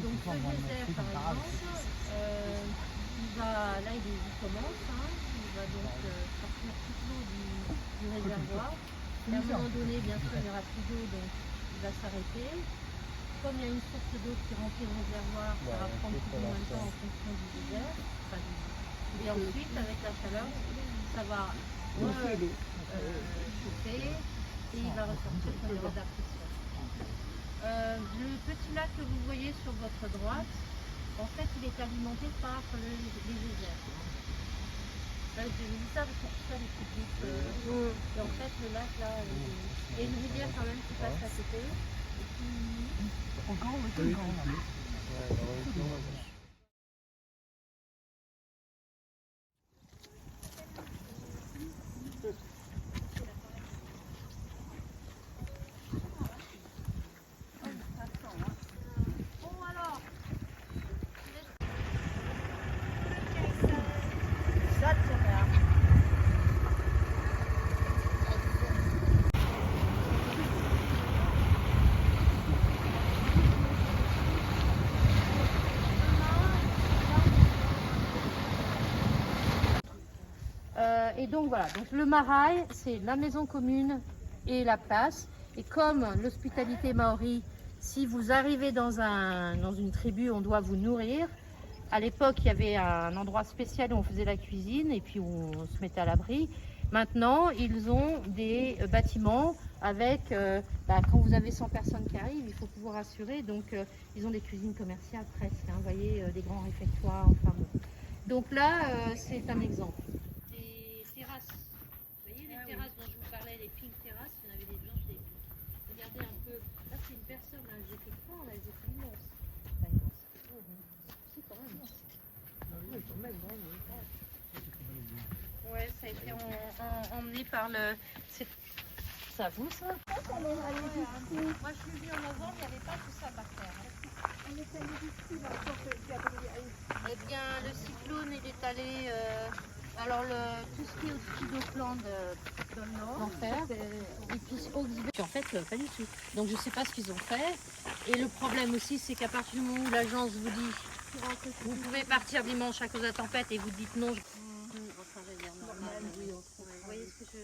Donc le désert, par exemple, là il commence, hein, il va donc sortir toute l'eau du réservoir. Et à un moment donné, bien sûr, il n'y aura plus d'eau, donc il va s'arrêter. Comme il y a une source d'eau qui remplit le réservoir, ça va prendre plus ou moins de temps en fonction du désert. Et ensuite, avec la chaleur, ça va chauffer et il va ressortir sur les réservoirs. Le petit lac que vous voyez sur votre droite, en fait, il est alimenté par les geysers. Là, j'ai vu ça parce que tout ça, les petites gouttes. Et en fait, le lac, là, il y a une rivière quand même qui passe à côté. Et puis... Et donc voilà, donc le Maraï, c'est la maison commune et la place. Et comme l'hospitalité maori, si vous arrivez dans une tribu, on doit vous nourrir. À l'époque, il y avait un endroit spécial où on faisait la cuisine et puis où on se mettait à l'abri. Maintenant, ils ont des bâtiments avec, quand vous avez 100 personnes qui arrivent, il faut pouvoir assurer. Donc, ils ont des cuisines commerciales presque, hein, vous voyez, des grands réfectoires, enfin bon. Donc là, c'est un exemple. Terrasses dont je vous parlais, les pink terrasses, il y en avait des gens chez les pink. Regardez un peu, là c'est une personne, là, elles étaient grandes, elles étaient immenses. Pas immenses, si quand même. Oui, quand même, ouais, ça a été emmené par le... C'est à vous ça? Moi je suis venue en novembre, il n'y avait pas tout ça par terre. Eh bien, le cyclone il est allé... Alors, tout ce qui est au-dessus d'Auckland, dans le nord, l'enfer, et puis Hawke's en fait, pas du tout. Donc, je ne sais pas ce qu'ils ont fait. Et le problème aussi, c'est qu'à partir du moment où l'agence vous dit vous pouvez partir dimanche à cause de la tempête et vous dites non. Enfin, je veux dire, normal, oui, vous voyez ce que je...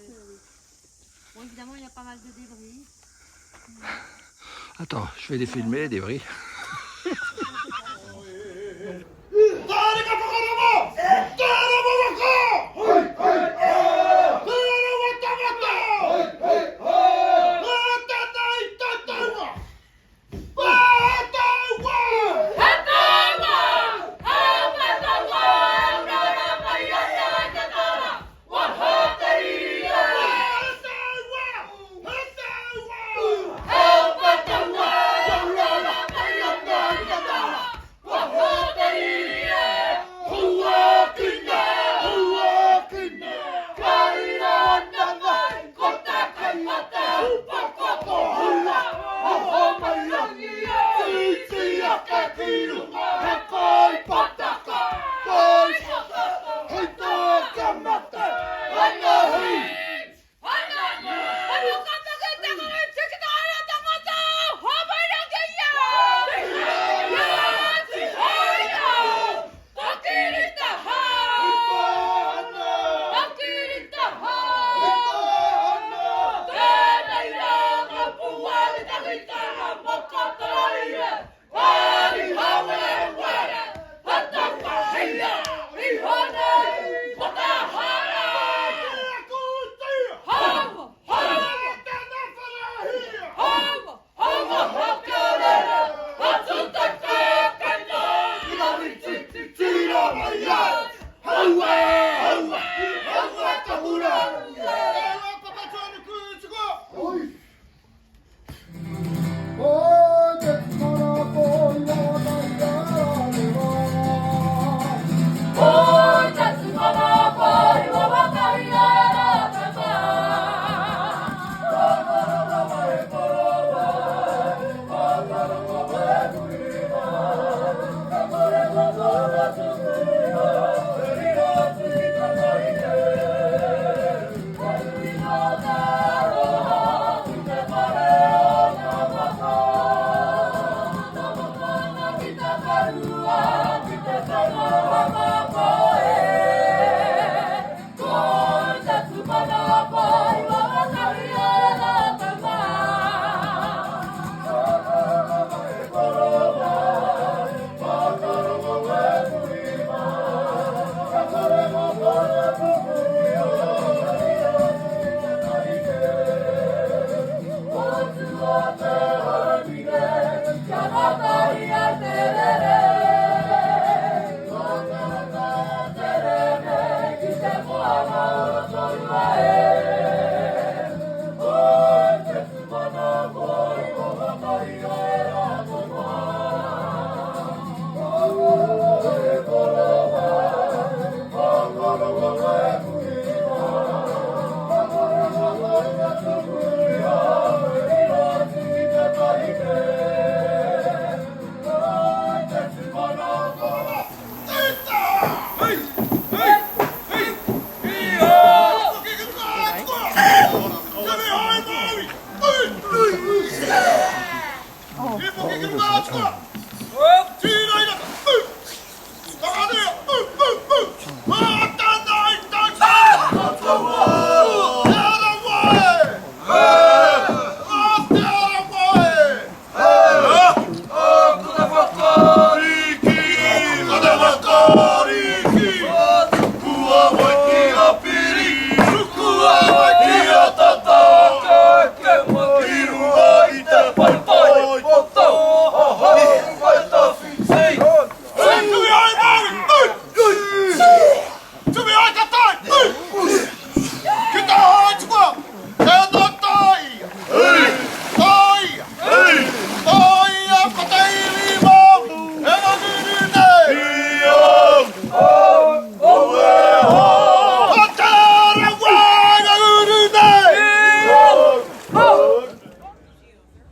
Bon, évidemment, il y a pas mal de débris. Attends, je vais les filmer, les débris.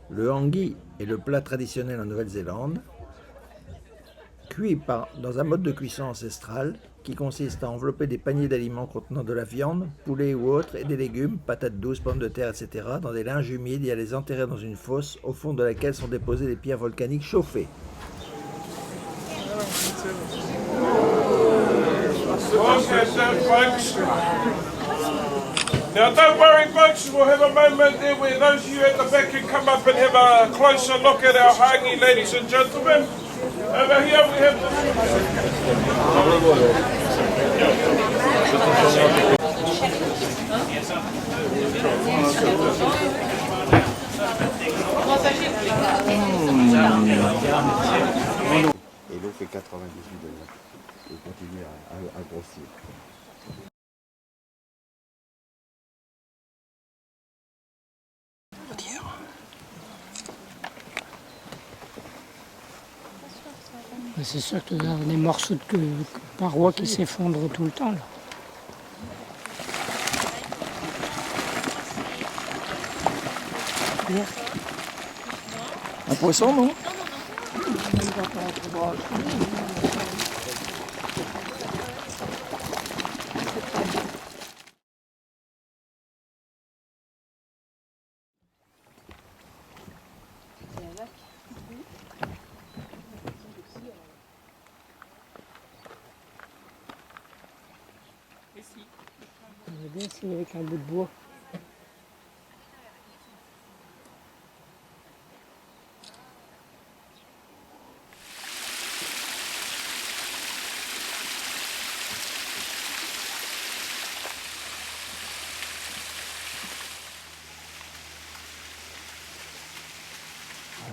Le hangui est le plat traditionnel en Nouvelle-Zélande, cuit dans un mode de cuisson ancestral qui consiste à envelopper des paniers d'aliments contenant de la viande, poulet ou autre, et des légumes, patates douces, pommes de terre, etc. dans des linges humides et à les enterrer dans une fosse au fond de laquelle sont déposées des pierres volcaniques chauffées. Now don't worry folks, we'll have a moment there where those of you at the back can come up and have a closer look at our hangi, ladies and gentlemen. Over here we have Et l'eau fait 98 degrés. Et continue à grossir. C'est sûr que tu as des morceaux de parois qui s'effondrent tout le temps. Là. Un poisson, non? Je vais bien essayer avec un bout de bois.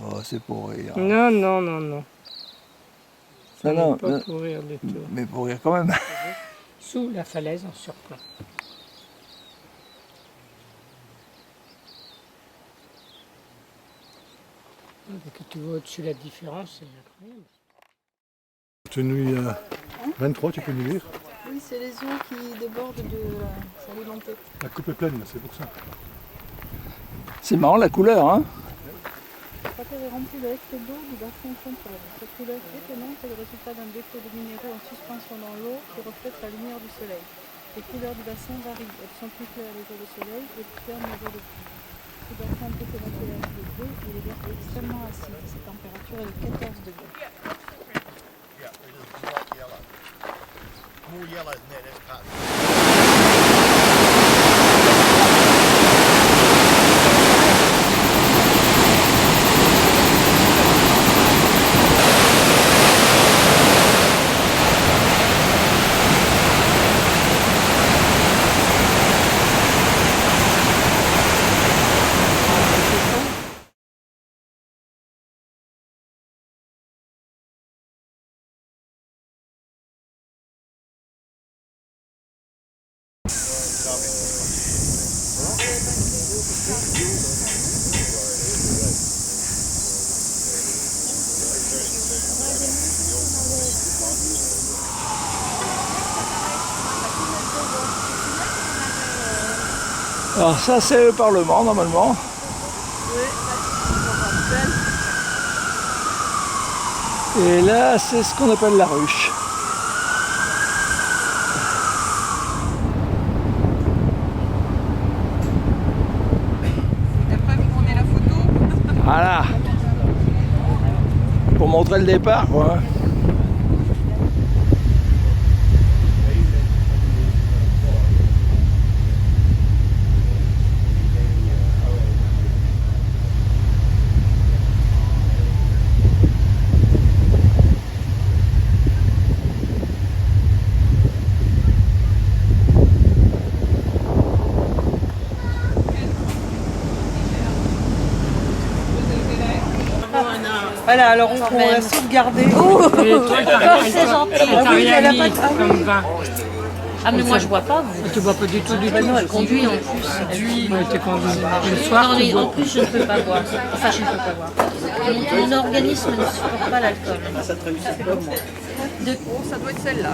Oh, c'est pour rire. Non, non, non, non. Ça Non, non, pas non. pour rire du tout. Mais pour rire quand même. Sous la falaise, en surplomb. Quand tu vois au-dessus la différence, c'est incroyable. Tenue 23, tu peux nous lire? Oui, c'est les eaux qui débordent de s'alimenter. La coupe est pleine, c'est pour ça. C'est marrant la couleur, hein? La terre est remplie de restes d'eau du bassin central. Cette couleur étonnante est le résultat d'un dépôt de minéraux en suspension dans l'eau qui reflète la lumière du soleil. Les couleurs du bassin varient. Elles sont plus claires les jours de soleil et plus claires les jours de pluie. Ce bassin peut pénétrer la vie de bleu, il est extrêmement acide. Sa température est de 14 degrés. Alors ça c'est le Parlement normalement. Et là c'est ce qu'on appelle la ruche. Voilà. Pour montrer le départ quoi. Voilà, alors on l'a sauvegardé. C'est gentil. T'as rien mis comme vin. Ah mais moi je bois pas, vous. Tu bois pas du tout, du tout. Non, elle conduit en plus. Ouais, t'es conduit. Le soir, Non, tu mais en bois. plus je ne peux pas boire. Enfin je ne peux pas boire. Mon organisme ne supporte pas l'alcool. Ça doit être celle-là.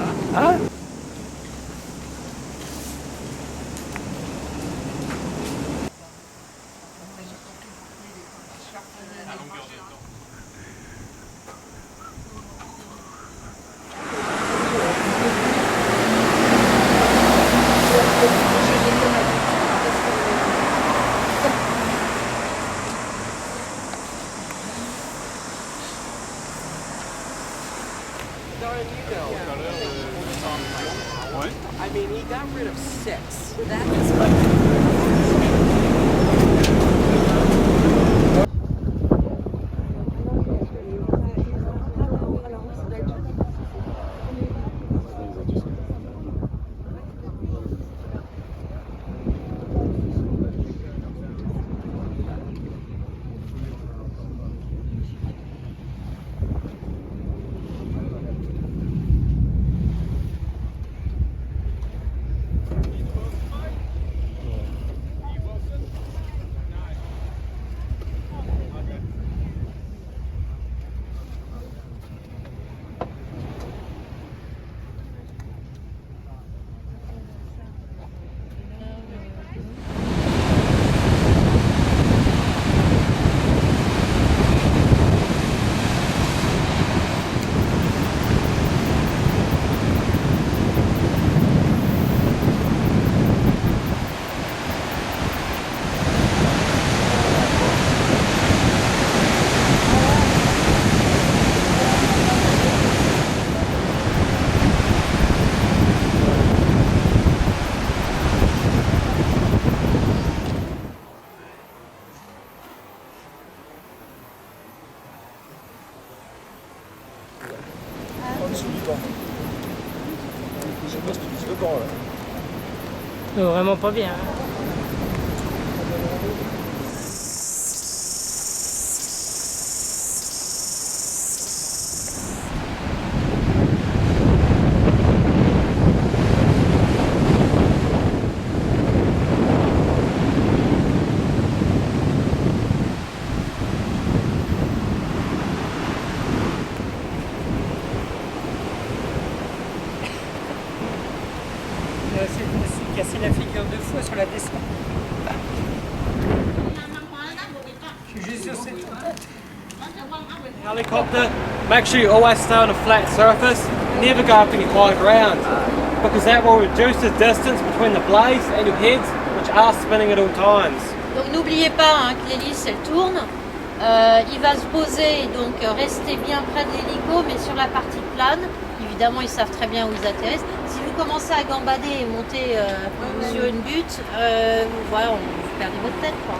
I mean, he got rid of 6. That is Vraiment pas bien. C'est cassé la figure 2 fois sur la descente. Je suis juste sur cette route. Helicopter, make sure you always stay on a flat surface, never go up any high ground, because that will reduce the distance between the blades and your heads, which are spinning at all times. Donc n'oubliez pas que l'hélice elle tourne. Il va se poser, donc restez bien près de l'hélico, mais sur la partie plane. Évidemment, ils savent très bien où ils atterrissent. Si vous commencez à gambader et monter sur une butte, voilà, vous perdez votre tête, quoi.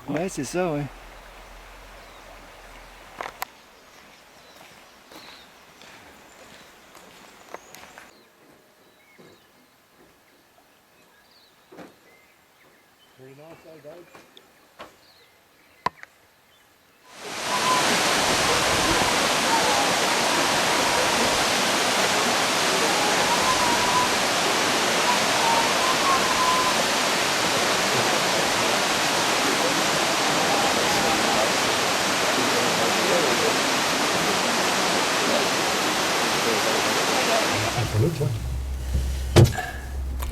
Ouais, c'est ça, ouais.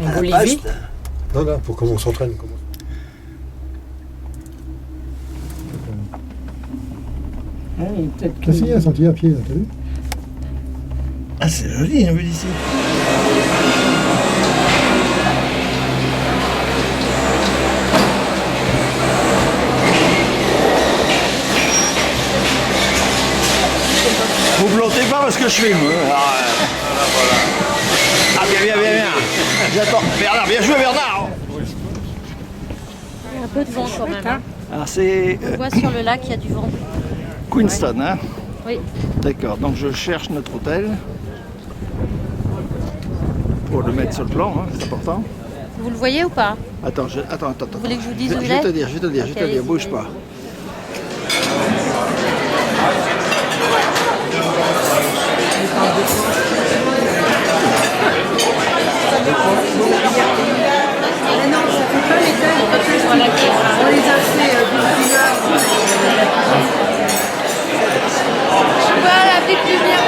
En Bolivie. Non, là, pour comment on s'entraîne. Peut-être que... il y a un sentier à pied, là, t'as vu? Ah, c'est joli, une vue d'ici. Vous plantez pas parce que je filme. Ah, bien. J'attends. Bernard, bien joué, Bernard. Il y a un peu de vent quand même. Hein. Alors, c'est On voit sur le lac, il y a du vent. Queenstown, hein? Oui. D'accord, donc je cherche notre hôtel pour le mettre sur le plan, hein, c'est important. Vous le voyez ou pas? Attends. Vous voulez que je vous dise où Je il vais est? te dire, allez-y, bouge pas. Mais non, ça fait pas les tailles. On les a fait Voilà, plus de lumière.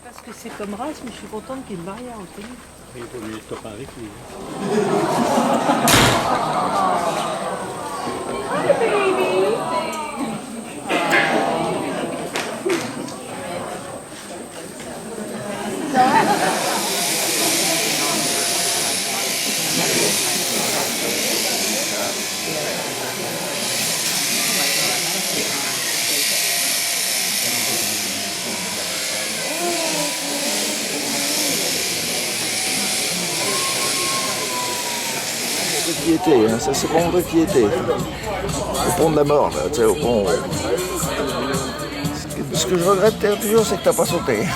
Parce que c'est comme race, mais je suis contente qu'il y ait une barrière au tennis. Il faut lui stopper avec lui. piété, hein. Ça c'est pour on peut piéter. Au pont de la mort, là, tu sais, au pont. Ce que je regrette toujours, c'est que t'as pas sauté.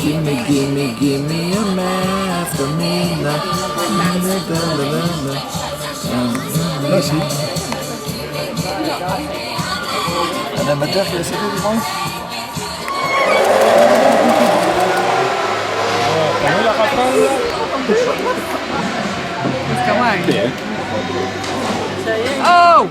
Gimme a man after midnight. Ah si. Un amateur qui a sauté du vent. Oh!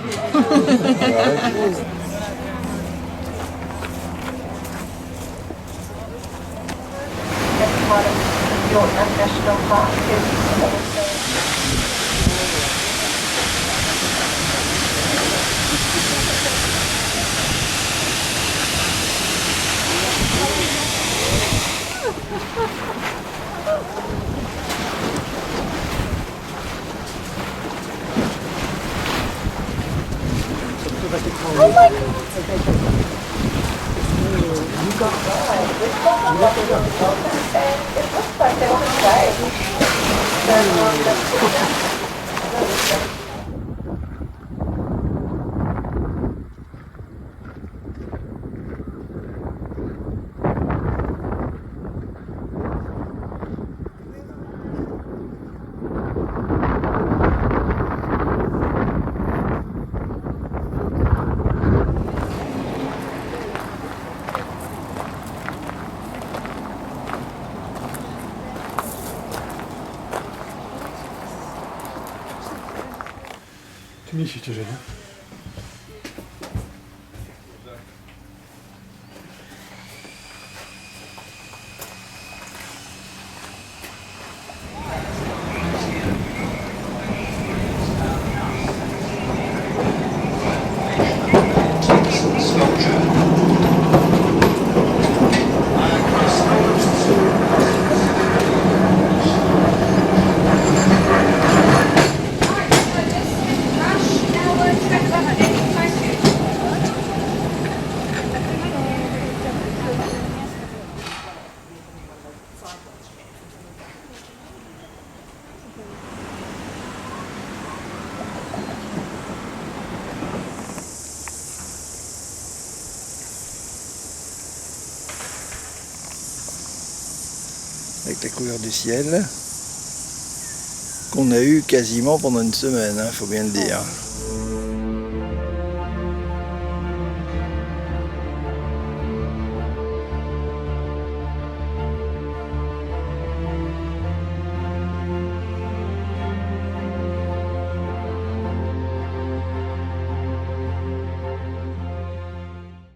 Tu me dis si tu gênes. Avec la couleur du ciel qu'on a eu quasiment pendant une semaine, faut bien le dire.